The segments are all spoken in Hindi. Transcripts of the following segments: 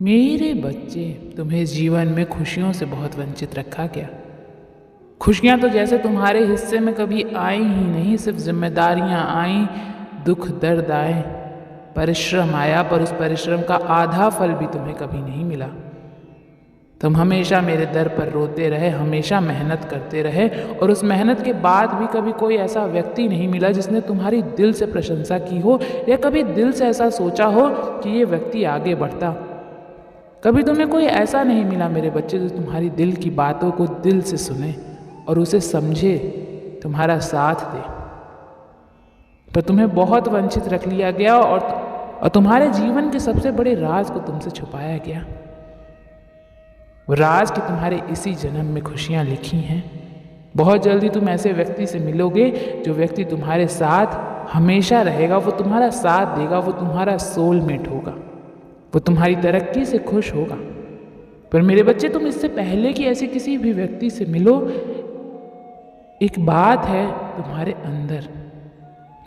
मेरे बच्चे, तुम्हें जीवन में खुशियों से बहुत वंचित रखा गया। खुशियां तो जैसे तुम्हारे हिस्से में कभी आई ही नहीं, सिर्फ जिम्मेदारियां आई, दुख दर्द आए, परिश्रम आया, पर उस परिश्रम का आधा फल भी तुम्हें कभी नहीं मिला। तुम हमेशा मेरे दर पर रोते रहे, हमेशा मेहनत करते रहे, और उस मेहनत के बाद भी कभी कोई ऐसा व्यक्ति नहीं मिला जिसने तुम्हारी दिल से प्रशंसा की हो, या कभी दिल से ऐसा सोचा हो कि ये व्यक्ति आगे बढ़ता। कभी तुम्हें कोई ऐसा नहीं मिला मेरे बच्चे जो तुम्हारी दिल की बातों को दिल से सुने और उसे समझे, तुम्हारा साथ दे। पर तुम्हें बहुत वंचित रख लिया गया, और तुम्हारे जीवन के सबसे बड़े राज को तुमसे छुपाया गया। वो राज कि तुम्हारे इसी जन्म में खुशियां लिखी हैं। बहुत जल्दी तुम ऐसे व्यक्ति से मिलोगे जो व्यक्ति तुम्हारे साथ हमेशा रहेगा, वो तुम्हारा साथ देगा, वो तुम्हारा सोलमेट होगा, वो तुम्हारी तरक्की से खुश होगा। पर मेरे बच्चे, तुम इससे पहले कि ऐसे किसी भी व्यक्ति से मिलो, एक बात है तुम्हारे अंदर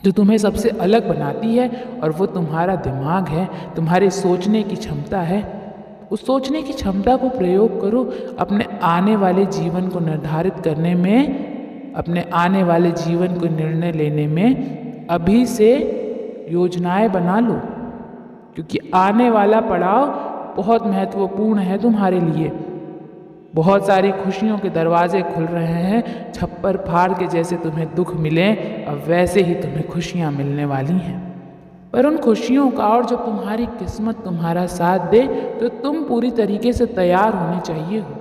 जो तुम्हें सबसे अलग बनाती है, और वो तुम्हारा दिमाग है, तुम्हारे सोचने की क्षमता है। उस सोचने की क्षमता को प्रयोग करो अपने आने वाले जीवन को निर्धारित करने में, अपने आने वाले जीवन को निर्णय लेने में। अभी से योजनाएं बना लो, क्योंकि आने वाला पड़ाव बहुत महत्वपूर्ण है तुम्हारे लिए। बहुत सारी खुशियों के दरवाजे खुल रहे हैं, छप्पर फाड़ के जैसे तुम्हें दुख मिले, अब वैसे ही तुम्हें खुशियां मिलने वाली हैं। पर उन खुशियों का, और जब तुम्हारी किस्मत तुम्हारा साथ दे, तो तुम पूरी तरीके से तैयार होने चाहिए हो।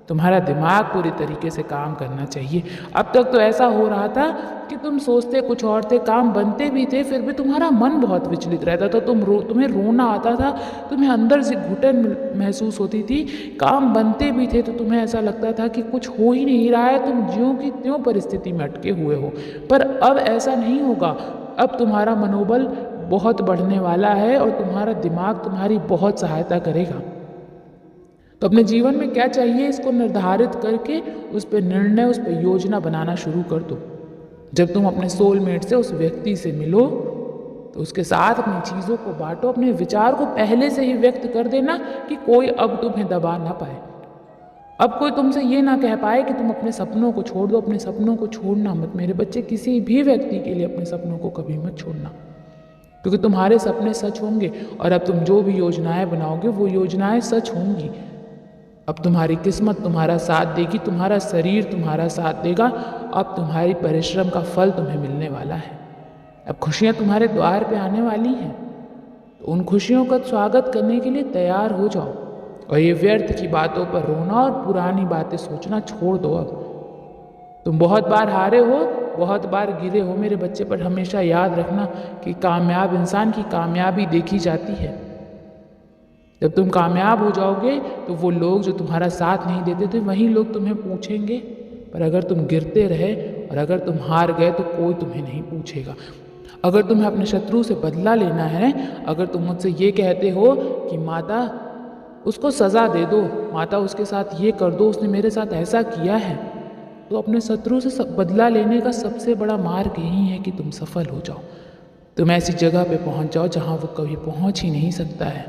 तुम्हारा दिमाग पूरी तरीके से काम करना चाहिए। अब तक तो ऐसा हो रहा था कि तुम सोचते कुछ और थे, काम बनते भी थे, फिर भी तुम्हारा मन बहुत विचलित रहता था। तुम्हें रोना आता था, तुम्हें अंदर से घुटन महसूस होती थी। काम बनते भी थे तो तुम्हें ऐसा लगता था कि कुछ हो ही नहीं रहा है, तुम ज्यों की त्यों परिस्थिति में अटके हुए हो। पर अब ऐसा नहीं होगा। अब तुम्हारा मनोबल बहुत बढ़ने वाला है, और तुम्हारा दिमाग तुम्हारी बहुत सहायता करेगा। तो अपने जीवन में क्या चाहिए, इसको निर्धारित करके उस पर निर्णय, उस पर योजना बनाना शुरू कर दो। जब तुम अपने सोलमेट से, उस व्यक्ति से मिलो, तो उसके साथ अपनी चीज़ों को बांटो, अपने विचार को पहले से ही व्यक्त कर देना कि कोई अब तुम्हें दबा ना पाए। अब कोई तुमसे ये ना कह पाए कि तुम अपने सपनों को छोड़ दो। अपने सपनों को छोड़ना मत मेरे बच्चे, किसी भी व्यक्ति के लिए अपने सपनों को कभी मत छोड़ना, क्योंकि तुम्हारे सपने सच होंगे, और अब तुम जो भी योजनाएं बनाओगे वो योजनाएं सच होंगी। अब तुम्हारी किस्मत तुम्हारा साथ देगी, तुम्हारा शरीर तुम्हारा साथ देगा। अब तुम्हारी परिश्रम का फल तुम्हें मिलने वाला है। अब खुशियां तुम्हारे द्वार पे आने वाली हैं, तो उन खुशियों का स्वागत करने के लिए तैयार हो जाओ, और ये व्यर्थ की बातों पर रोना और पुरानी बातें सोचना छोड़ दो। अब तुम बहुत बार हारे हो, बहुत बार गिरे हो मेरे बच्चे, पर हमेशा याद रखना कि कामयाब इंसान की कामयाबी देखी जाती है। जब तुम कामयाब हो जाओगे तो वो लोग जो तुम्हारा साथ नहीं देते थे, वही लोग तुम्हें पूछेंगे। पर अगर तुम गिरते रहे और अगर तुम हार गए तो कोई तुम्हें नहीं पूछेगा। अगर तुम्हें अपने शत्रु से बदला लेना है, अगर तुम मुझसे ये कहते हो कि माता उसको सज़ा दे दो, माता उसके साथ ये कर दो, उसने मेरे साथ ऐसा किया है, तो अपने शत्रु से बदला लेने का सबसे बड़ा मार्ग यही है कि तुम सफल हो जाओ। तुम ऐसी जगह पे पहुंच जाओ जहां वो कभी पहुंच ही नहीं सकता है।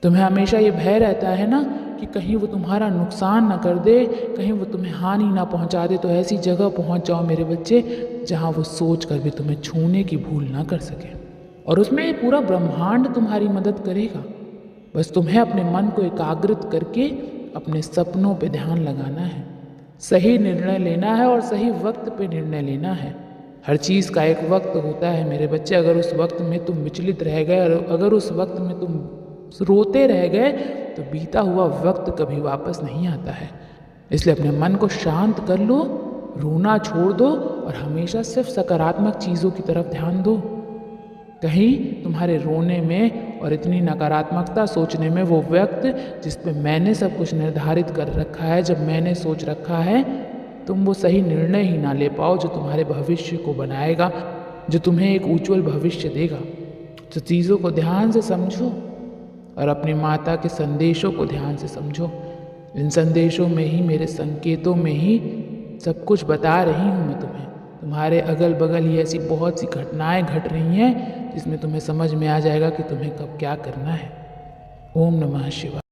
तुम्हें हमेशा ये भय रहता है ना कि कहीं वो तुम्हारा नुकसान ना कर दे, कहीं वो तुम्हें हानि ना पहुंचा दे। तो ऐसी जगह पहुंच जाओ मेरे बच्चे जहां वो सोच कर भी तुम्हें छूने की भूल ना कर सके, और उसमें पूरा ब्रह्मांड तुम्हारी मदद करेगा। बस तुम्हें अपने मन को एकाग्रित करके अपने सपनों पे ध्यान लगाना है, सही निर्णय लेना है, और सही वक्त पे निर्णय लेना है। हर चीज़ का एक वक्त होता है मेरे बच्चे। अगर उस वक्त में तुम विचलित रह गए, और अगर उस वक्त में तुम रोते रह गए, तो बीता हुआ वक्त कभी वापस नहीं आता है। इसलिए अपने मन को शांत कर लो, रोना छोड़ दो, और हमेशा सिर्फ सकारात्मक चीज़ों की तरफ ध्यान दो। कहीं तुम्हारे रोने में और इतनी नकारात्मकता सोचने में वो व्यक्त जिस पे मैंने सब कुछ निर्धारित कर रखा है, जब मैंने सोच रखा है, तुम वो सही निर्णय ही ना ले पाओ जो तुम्हारे भविष्य को बनाएगा, जो तुम्हें एक उज्जवल भविष्य देगा। तो चीज़ों को ध्यान से समझो, और अपनी माता के संदेशों को ध्यान से समझो। इन संदेशों में ही, मेरे संकेतों में ही सब कुछ बता रही हूँ मैं तुम्हें। तुम्हारे अगल बगल ही ऐसी बहुत सी घटनाएं घट रही हैं जिसमें तुम्हें समझ में आ जाएगा कि तुम्हें कब क्या करना है। ओम नमः शिवाय।